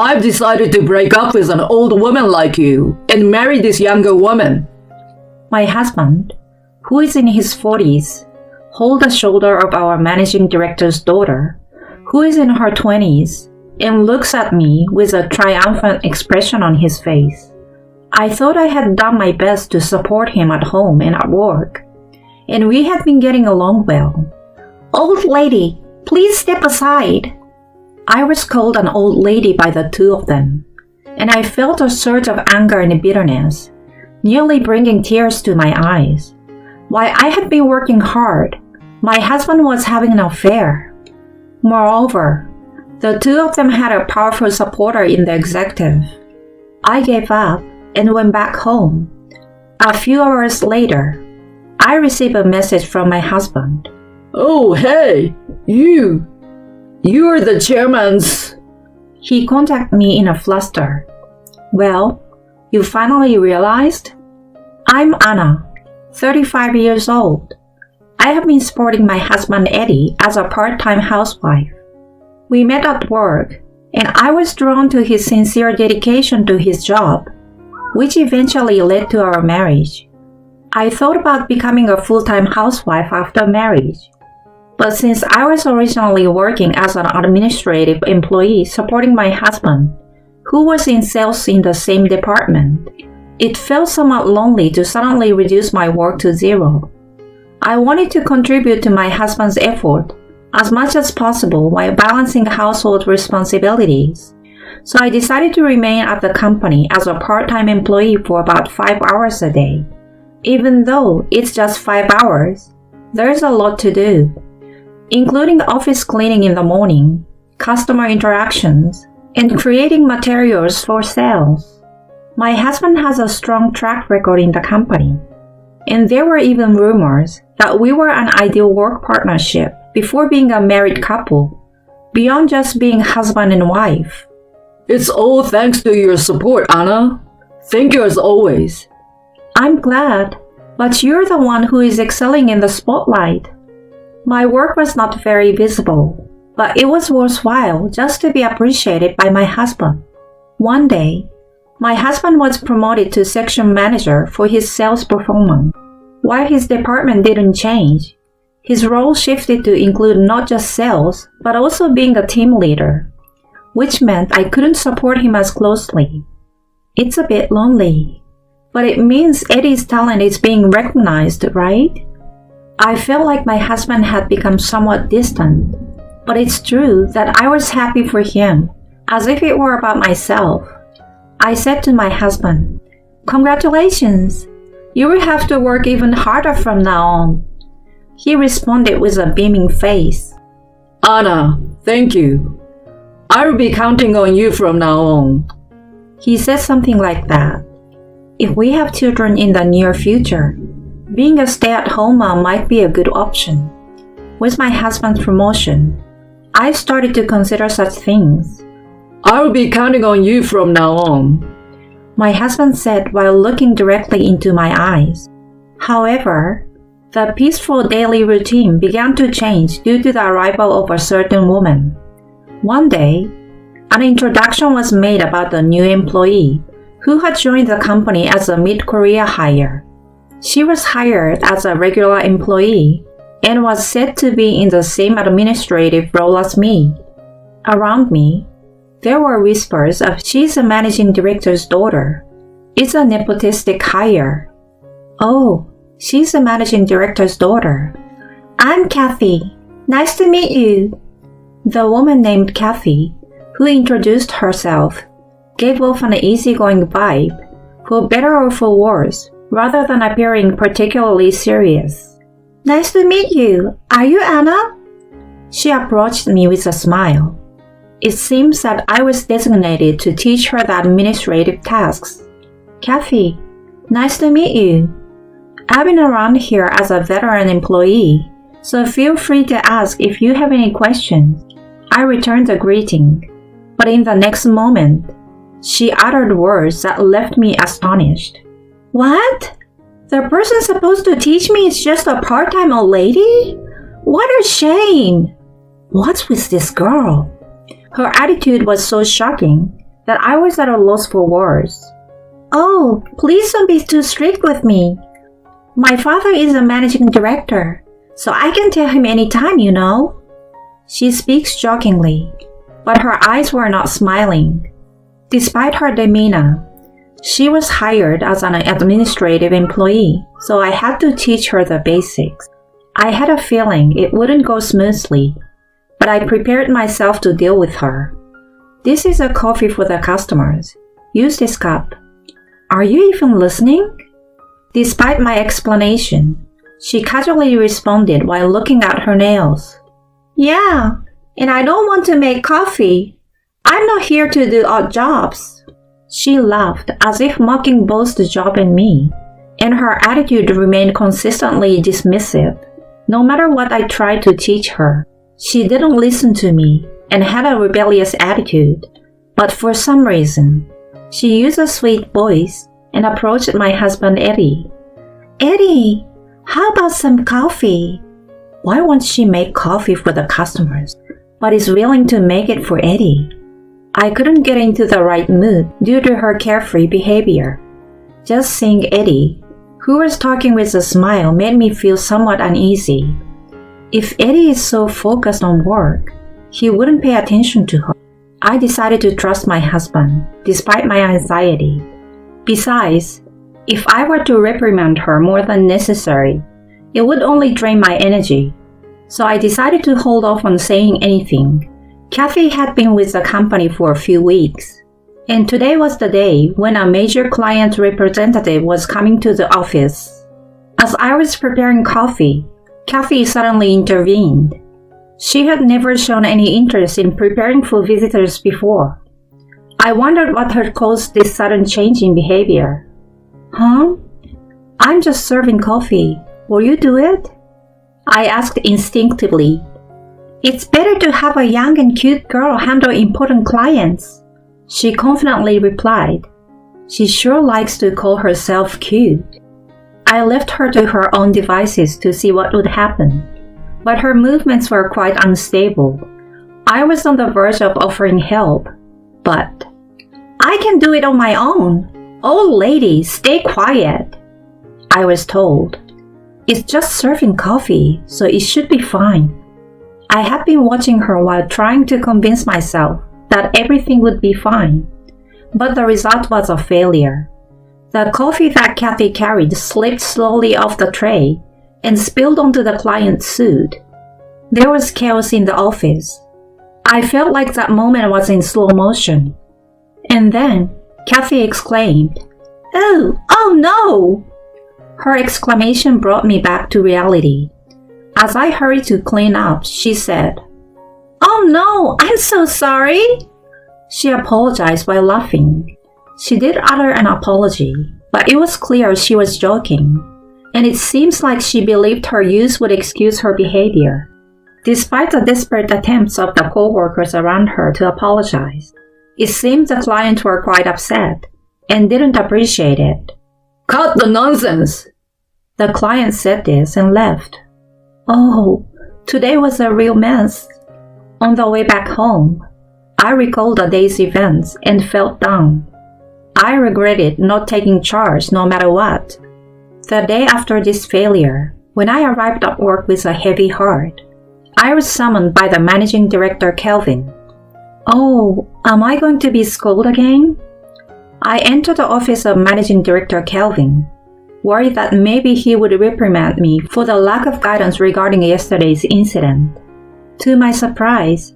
I've decided to break up with an old woman like you and marry this younger woman. My husband, who is in his 40s, holds the shoulder of our managing director's daughter, who is in her 20s, and looks at me with a triumphant expression on his face. I thought I had done my best to support him at home and at work, and we had been getting along well. "Old lady, please step aside." I was called an old lady by the two of them, and I felt a surge of anger and bitterness, nearly bringing tears to my eyes. While I had been working hard, my husband was having an affair. Moreover, the two of them had a powerful supporter in the executive. I gave up and went back home. A few hours later, I received a message from my husband. "Oh, hey, you're the chairman's..." He contacted me in a fluster. "Well, you finally realized? I'm Anna, 35 years old. I have been supporting my husband Eddie as a part-time housewife. We met at work, and I was drawn to his sincere dedication to his job, which eventually led to our marriage. I thought about becoming a full-time housewife after marriage, but since I was originally working as an administrative employee supporting my husband, who was in sales in the same department, it felt somewhat lonely to suddenly reduce my work to zero. I wanted to contribute to my husband's effort as much as possible while balancing household responsibilities, so I decided to remain at the company as a part-time employee for about 5 hours a day. Even though it's just 5 hours, there's a lot to do, including office cleaning in the morning, customer interactions, and creating materials for sales. My husband has a strong track record in the company, and there were even rumors that we were an ideal work partnership before being a married couple, beyond just being husband and wife. "It's all thanks to your support, Anna. Thank you as always." I'm glad, but you're the one who is excelling in the spotlight. My work was not very visible, but it was worthwhile just to be appreciated by my husband. One day, my husband was promoted to section manager for his sales performance. While his department didn't change, his role shifted to include not just sales, but also being a team leader, which meant I couldn't support him as closely. It's a bit lonely, but it means Eddie's talent is being recognized, right? I felt like my husband had become somewhat distant, but it's true that I was happy for him, as if it were about myself. I said to my husband, "Congratulations! You will have to work even harder from now on." He responded with a beaming face. "Anna, thank you. I will be counting on you from now on." He said something like that. If we have children in the near future, being a stay-at-home mom might be a good option. With my husband's promotion, I started to consider such things. "I will be counting on you from now on," my husband said while looking directly into my eyes. However, the peaceful daily routine began to change due to the arrival of a certain woman. One day, an introduction was made about the new employee who had joined the company as a mid-career hire. She was hired as a regular employee and was said to be in the same administrative role as me. Around me, there were whispers of "she's a managing director's daughter. It's a nepotistic hire. Oh, she's a managing director's daughter. I'm Kathy. Nice to meet you." The woman named Kathy, who introduced herself, gave off an easygoing vibe, for better or for worse, rather than appearing particularly serious. "Nice to meet you. Are you Anna?" She approached me with a smile. It seems that I was designated to teach her the administrative tasks. "Kathy, nice to meet you. I've been around here as a veteran employee, so feel free to ask if you have any questions." I returned the greeting, but in the next moment, she uttered words that left me astonished. "What? The person supposed to teach me is just a part-time old lady? What a shame! What's with this girl?" Her attitude was so shocking that I was at a loss for words. "Oh, please don't be too strict with me. My father is a managing director, so I can tell him anytime, you know." She speaks jokingly, but her eyes were not smiling. Despite her demeanor, she was hired as an administrative employee, so I had to teach her the basics. I had a feeling it wouldn't go smoothly, but I prepared myself to deal with her. "This is a coffee for the customers. Use this cup." "Are you even listening?" Despite my explanation, she casually responded while looking at her nails. "Yeah, and I don't want to make coffee. I'm not here to do odd jobs." She laughed as if mocking both the job and me, and her attitude remained consistently dismissive. No matter what I tried to teach her, she didn't listen to me and had a rebellious attitude. But for some reason, she used a sweet voice and approached my husband Eddie. "Eddie, how about some coffee?" Why won't she make coffee for the customers, but is willing to make it for Eddie? I couldn't get into the right mood due to her carefree behavior. Just seeing Eddie, who was talking with a smile, made me feel somewhat uneasy. If Eddie is so focused on work, he wouldn't pay attention to her. I decided to trust my husband, despite my anxiety. Besides, if I were to reprimand her more than necessary, it would only drain my energy. So I decided to hold off on saying anything. Kathy had been with the company for a few weeks, and today was the day when a major client representative was coming to the office. As I was preparing coffee, Kathy suddenly intervened. She had never shown any interest in preparing for visitors before. I wondered what had caused this sudden change in behavior. "Huh? I'm just serving coffee. Will you do it?" I asked instinctively. "It's better to have a young and cute girl handle important clients," she confidently replied. She sure likes to call herself cute. I left her to her own devices to see what would happen, but her movements were quite unstable. I was on the verge of offering help, but "I can do it on my own. Old lady, stay quiet," I was told. "It's just serving coffee, so it should be fine." I had been watching her while trying to convince myself that everything would be fine, but the result was a failure. The coffee that Kathy carried slipped slowly off the tray and spilled onto the client's suit. There was chaos in the office. I felt like that moment was in slow motion. And then Kathy exclaimed, Oh no!" Her exclamation brought me back to reality. As I hurried to clean up, she said, "Oh no, I'm so sorry." She apologized while laughing. She did utter an apology, but it was clear she was joking, and it seems like she believed her use would excuse her behavior. Despite the desperate attempts of the co-workers around her to apologize, it seemed the clients were quite upset and didn't appreciate it. "Cut the nonsense!" The client said this and left. Oh, today was a real mess. On the way back home, I recalled the day's events and felt down. I regretted not taking charge no matter what. The day after this failure, when I arrived at work with a heavy heart, I was summoned by the managing director, Kelvin. Oh, am I going to be scolded again? I entered the office of managing director Kelvin, worried that maybe he would reprimand me for the lack of guidance regarding yesterday's incident. To my surprise,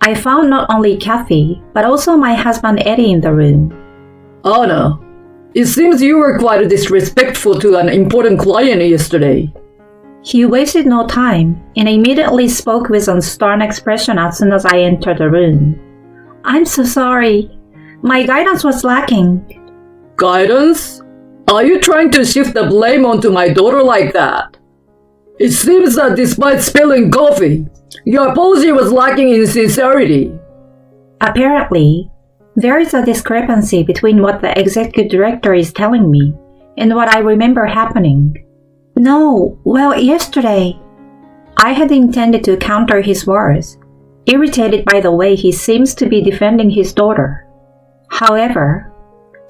I found not only Kathy, but also my husband Eddie in the room. "Anna, it seems you were quite disrespectful to an important client yesterday." He wasted no time and immediately spoke with a stern expression as soon as I entered the room. "I'm so sorry. My guidance was lacking." "Guidance? Are you trying to shift the blame onto my daughter like that? It seems that despite spilling coffee, your apology was lacking in sincerity." Apparently, there is a discrepancy between what the executive director is telling me and what I remember happening. No, well, yesterday. I had intended to counter his words, irritated by the way he seems to be defending his daughter. However,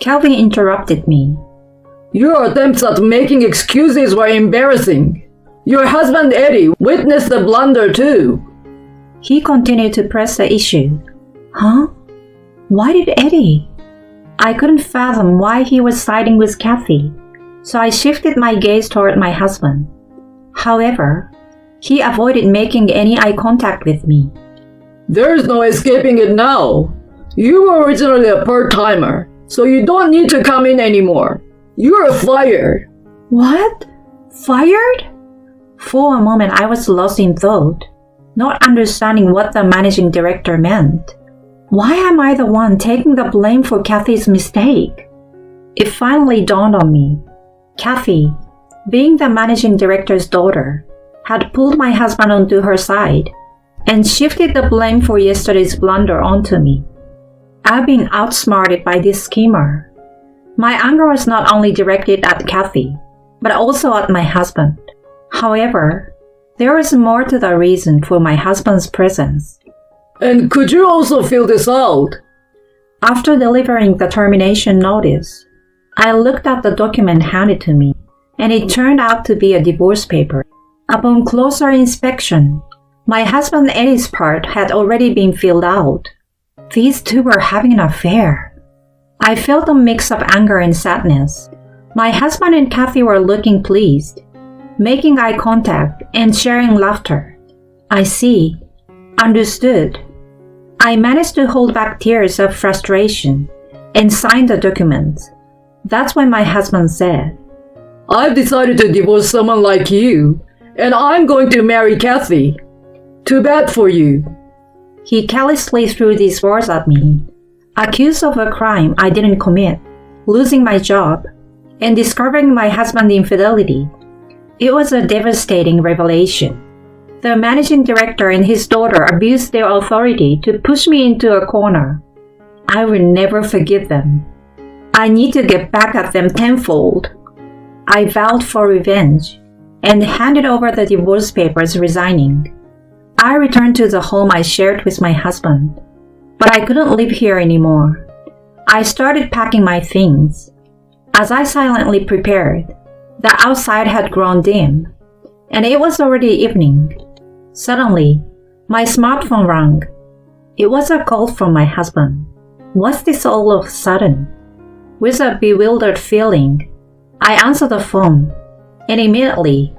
Kelvin interrupted me. Your attempts at making excuses were embarrassing. Your husband Eddie witnessed the blunder too. He continued to press the issue. Huh? Why did Eddie? I couldn't fathom why he was siding with Kathy, so I shifted my gaze toward my husband. However, he avoided making any eye contact with me. There's no escaping it now. You were originally a part-timer, so you don't need to come in anymore. You're fired. What? Fired? For a moment I was lost in thought, not understanding what the managing director meant. Why am I the one taking the blame for Kathy's mistake? It finally dawned on me. Kathy, being the managing director's daughter, had pulled my husband onto her side and shifted the blame for yesterday's blunder onto me. I've been outsmarted by this schemer. My anger was not only directed at Kathy, but also at my husband. However, there was more to the reason for my husband's presence. And could you also fill this out? After delivering the termination notice, I looked at the document handed to me, and it turned out to be a divorce paper. Upon closer inspection, my husband Eddie's part had already been filled out. These two were having an affair. I felt a mix of anger and sadness. My husband and Kathy were looking pleased, making eye contact and sharing laughter. I see. Understood. I managed to hold back tears of frustration and signed the document. That's when my husband said, I've decided to divorce someone like you, and I'm going to marry Kathy. Too bad for you. He callously threw these words at me, accused of a crime I didn't commit, losing my job, and discovering my husband's infidelity. It was a devastating revelation. The managing director and his daughter abused their authority to push me into a corner. I will never forgive them. I need to get back at them tenfold. I vowed for revenge and handed over the divorce papers, resigning. I returned to the home I shared with my husband, but I couldn't live here anymore. I started packing my things. As I silently prepared, the outside had grown dim, and it was already evening. Suddenly, my smartphone rang. It was a call from my husband. What's this all of a sudden? With a bewildered feeling, I answered the phone, and immediately,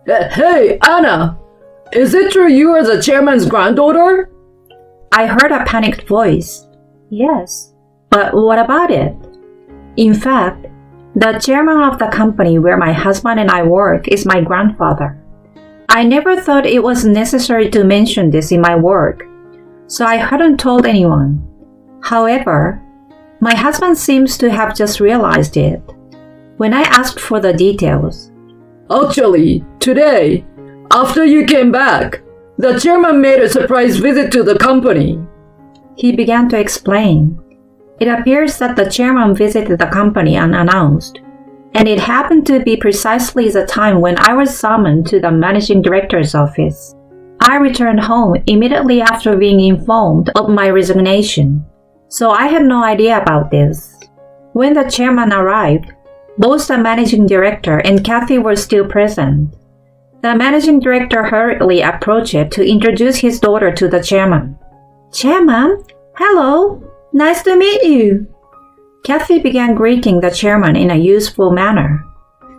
Hey, Anna! Is it true you are the chairman's granddaughter? I heard a panicked voice. Yes, but what about it? In fact, the chairman of the company where my husband and I work is my grandfather. I never thought it was necessary to mention this in my work, so I hadn't told anyone. However, my husband seems to have just realized it. When I asked for the details, Actually, today, after you came back, the chairman made a surprise visit to the company. he began to explain. It appears that the chairman visited the company unannounced, and it happened to be precisely the time when I was summoned to the managing director's office. I returned home immediately after being informed of my resignation, so I had no idea about this. When the chairman arrived, both the managing director and Kathy were still present. The managing director hurriedly approached to introduce his daughter to the chairman. Chairman, hello, nice to meet you. Kathy began greeting the chairman in a useful manner,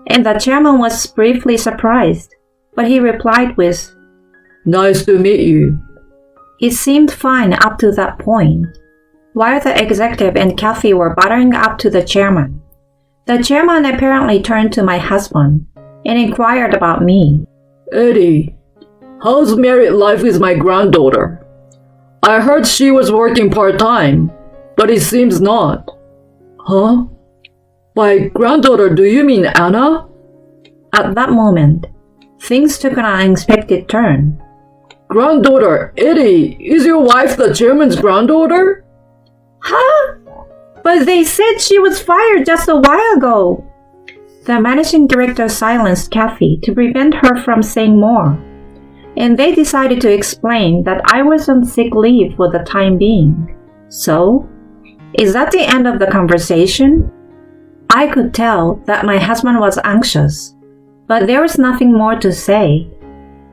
and the chairman was briefly surprised, but he replied with, Nice to meet you. It seemed fine up to that point, while the executive and Kathy were buttering up to the chairman. The chairman apparently turned to my husband and inquired about me. Eddie, how's married life with my granddaughter? I heard she was working part-time, but it seems not. Huh? By granddaughter, do you mean Anna? At that moment, things took an unexpected turn. Granddaughter, Eddie, is your wife the chairman's granddaughter? Huh? But they said she was fired just a while ago. The managing director silenced Kathy to prevent her from saying more, and they decided to explain that I was on sick leave for the time being. So, Is that the end of the conversation? I could tell that my husband was anxious, but there was nothing more to say.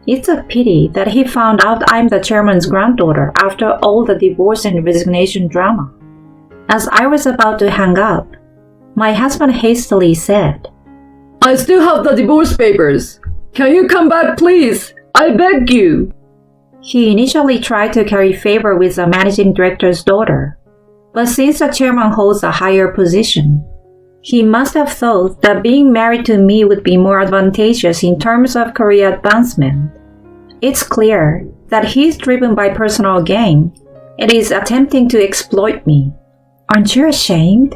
It's a pity that he found out I'm the chairman's granddaughter after all the divorce and resignation drama. As I was about to hang up, my husband hastily said, I still have the divorce papers. Can you come back, please? I beg you. He initially tried to curry favor with the managing director's daughter, but since the chairman holds a higher position, he must have thought that being married to me would be more advantageous in terms of career advancement. It's clear that he's driven by personal gain and is attempting to exploit me. Aren't you ashamed?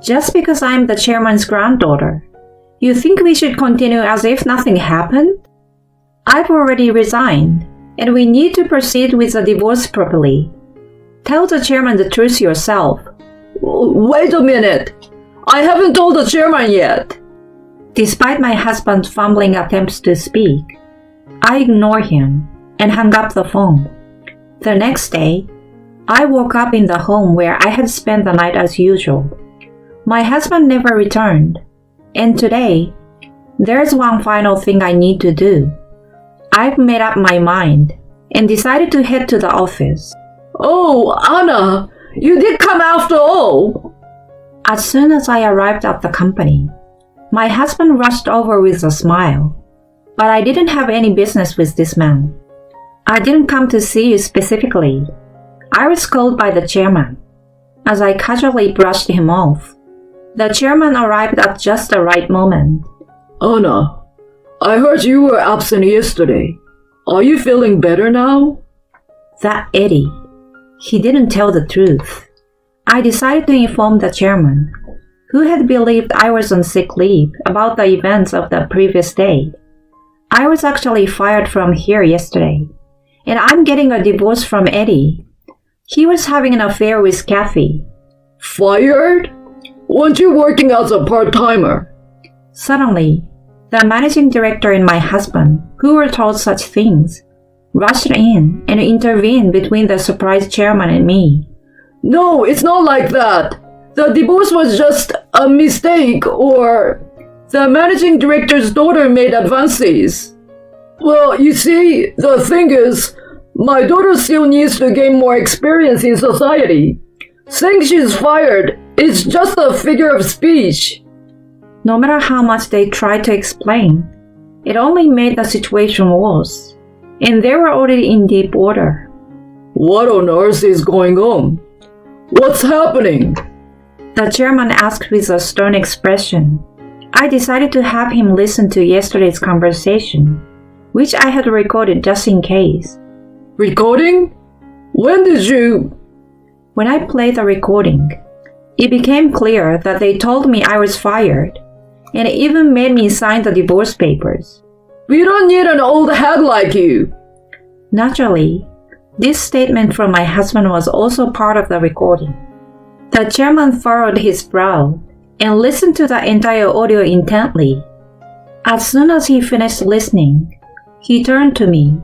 Just because I'm the chairman's granddaughter, you think we should continue as if nothing happened? I've already resigned, and we need to proceed with the divorce properly. Tell the chairman the truth yourself. Wait a minute. I haven't told the chairman yet. Despite my husband's fumbling attempts to speak, I ignored him and hung up the phone. The next day, I woke up in the home where I had spent the night as usual. My husband never returned, and today, there's one final thing I need to do. I've made up my mind and decided to head to the office. Oh, Anna, you did come after all. As soon as I arrived at the company, my husband rushed over with a smile. But I didn't have any business with this man. I didn't come to see you specifically. I was called by the chairman. As I casually brushed him off, the chairman arrived at just the right moment. Anna, I heard you were absent yesterday. Are you feeling better now? That Eddie. He didn't tell the truth. I decided to inform the chairman, who had believed I was on sick leave, about the events of the previous day. I was actually fired from here yesterday, and I'm getting a divorce from Eddie. He was having an affair with Kathy. Fired? Weren't you working as a part-timer? Suddenly, the managing director and my husband, who were told such things, rushed in and intervened between the surprised chairman and me. No, it's not like that. The divorce was just a mistake, or the managing director's daughter made advances. Well, you see, the thing is, my daughter still needs to gain more experience in society. Saying she's fired is just a figure of speech. No matter how much they tried to explain, it only made the situation worse, and they were already in deep water. What on earth is going on? What's happening? The chairman asked with a stern expression. I decided to have him listen to yesterday's conversation, which I had recorded just in case. Recording? When did you? When I played the recording, it became clear that they told me I was fired, and even made me sign the divorce papers. We don't need an old hag like you. Naturally, this statement from my husband was also part of the recording. The chairman furrowed his brow and listened to the entire audio intently. As soon as he finished listening, he turned to me.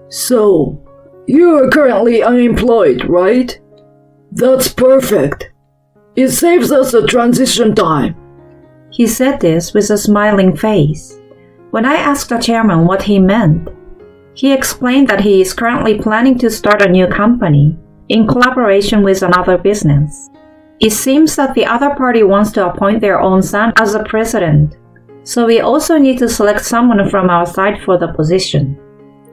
So, you are currently unemployed, right? That's perfect. It saves us a transition time. He said this with a smiling face. When I asked the chairman what he meant, he explained that he is currently planning to start a new company in collaboration with another business. It seems that the other party wants to appoint their own son as the president, so we also need to select someone from our side for the position.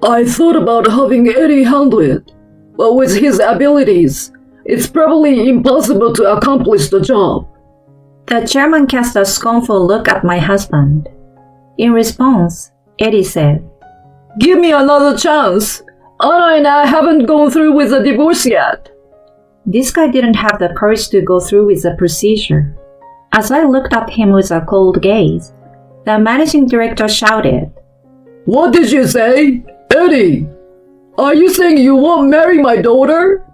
I thought about having Eddie handle it, but with his abilities, it's probably impossible to accomplish the job. The chairman cast a scornful look at my husband. In response, Eddie said, Give me another chance. Anna and I haven't gone through with the divorce yet. This guy didn't have the courage to go through with the procedure. As I looked at him with a cold gaze, the managing director shouted, What did you say? Eddie, are you saying you won't marry my daughter?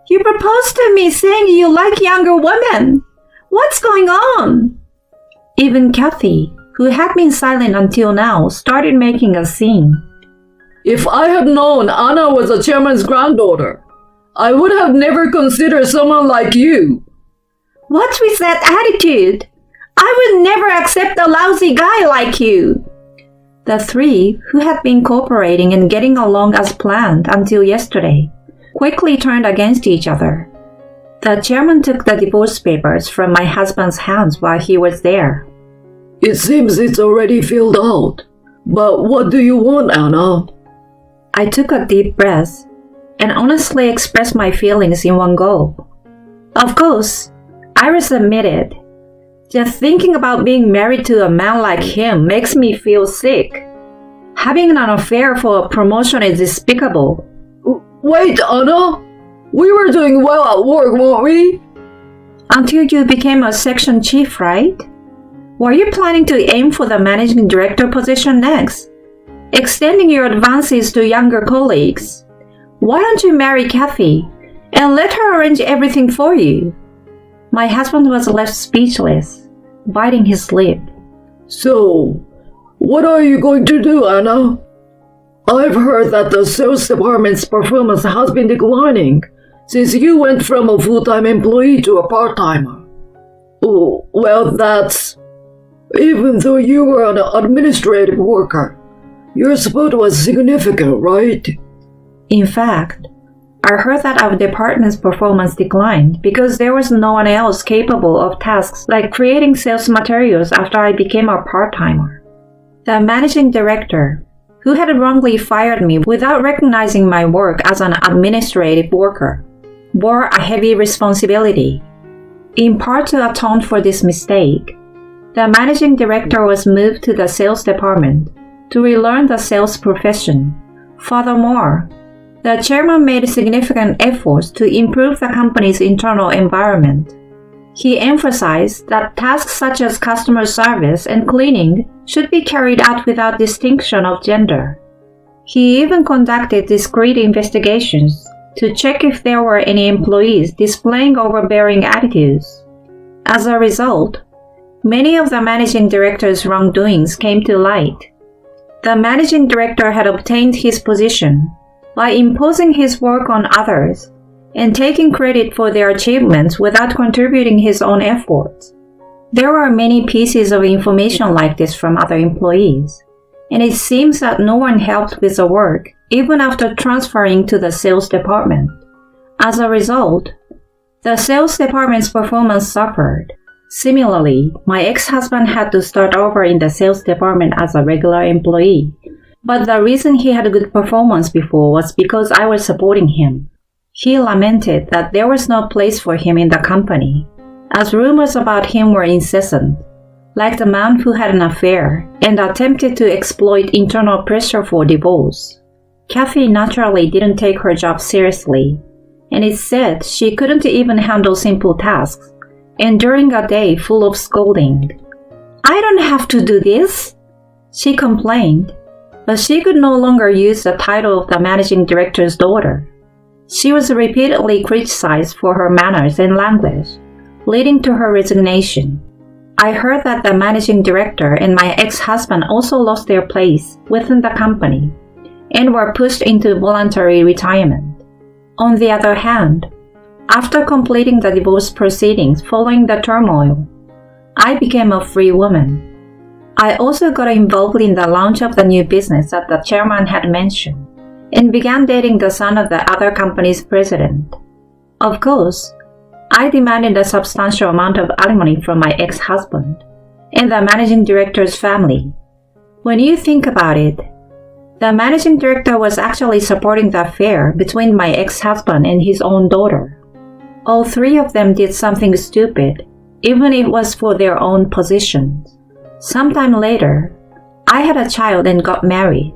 You proposed to me saying you like younger women. What's going on? Even Kathy, who had been silent until now, started making a scene. If I had known Anna was the chairman's granddaughter, I would have never considered someone like you. What's with that attitude? I would never accept a lousy guy like you. The three, who had been cooperating and getting along as planned until yesterday, quickly turned against each other. The chairman took the divorce papers from my husband's hands while he was there. It seems it's already filled out. But what do you want, Anna? I took a deep breath and honestly expressed my feelings in one go. Of course, Iris admitted, just thinking about being married to a man like him makes me feel sick. Having an affair for a promotion is despicable. Wait, Anna? We were doing well at work, weren't we? Until you became a section chief, right? Were you planning to aim for the managing director position next? Extending your advances to younger colleagues? Why don't you marry Kathy and let her arrange everything for you? My husband was left speechless, biting his lip. So, what are you going to do, Anna? I've heard that the sales department's performance has been declining since you went from a full-time employee to a part-timer. Oh, well, that's... Even though you were an administrative worker, your support was significant, right? In fact, I heard that our department's performance declined because there was no one else capable of tasks like creating sales materials after I became a part-timer. The managing director, who had wrongly fired me without recognizing my work as an administrative worker, bore a heavy responsibility. In part to atone for this mistake, the managing director was moved to the sales department to relearn the sales profession. Furthermore, the chairman made significant efforts to improve the company's internal environment. He emphasized that tasks such as customer service and cleaning should be carried out without distinction of gender. He even conducted discreet investigations to check if there were any employees displaying overbearing attitudes. As a result, many of the managing director's wrongdoings came to light. The managing director had obtained his position by imposing his work on others and taking credit for their achievements without contributing his own efforts. There were many pieces of information like this from other employees, and it seems that no one helped with the work even after transferring to the sales department. As a result, the sales department's performance suffered. Similarly, my ex-husband had to start over in the sales department as a regular employee. But the reason he had a good performance before was because I was supporting him. He lamented that there was no place for him in the company, as rumors about him were incessant, like the man who had an affair and attempted to exploit internal pressure for divorce. Kathy naturally didn't take her job seriously, and it said she couldn't even handle simple tasks, and during a day full of scolding. "I don't have to do this," she complained. But she could no longer use the title of the managing director's daughter. She was repeatedly criticized for her manners and language, leading to her resignation. I heard that the managing director and my ex-husband also lost their place within the company and were pushed into voluntary retirement. On the other hand, after completing the divorce proceedings following the turmoil, I became a free woman. I also got involved in the launch of the new business that the chairman had mentioned and began dating the son of the other company's president. Of course, I demanded a substantial amount of alimony from my ex-husband and the managing director's family. When you think about it, the managing director was actually supporting the affair between my ex-husband and his own daughter. All three of them did something stupid, even if it was for their own positions. Sometime later, I had a child and got married.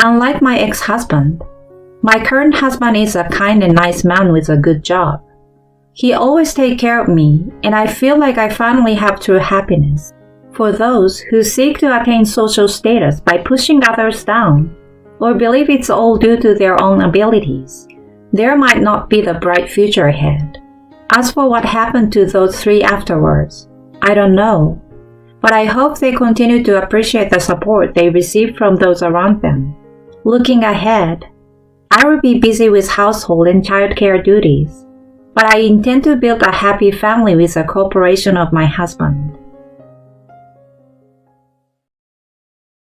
Unlike my ex-husband, my current husband is a kind and nice man with a good job. He always takes care of me, and I feel like I finally have true happiness. For those who seek to attain social status by pushing others down, or believe it's all due to their own abilities, there might not be the bright future ahead. As for what happened to those three afterwards, I don't know. But I hope they continue to appreciate the support they received from those around them. Looking ahead, I will be busy with household and childcare duties. but I intend to build a happy family with the cooperation of my husband.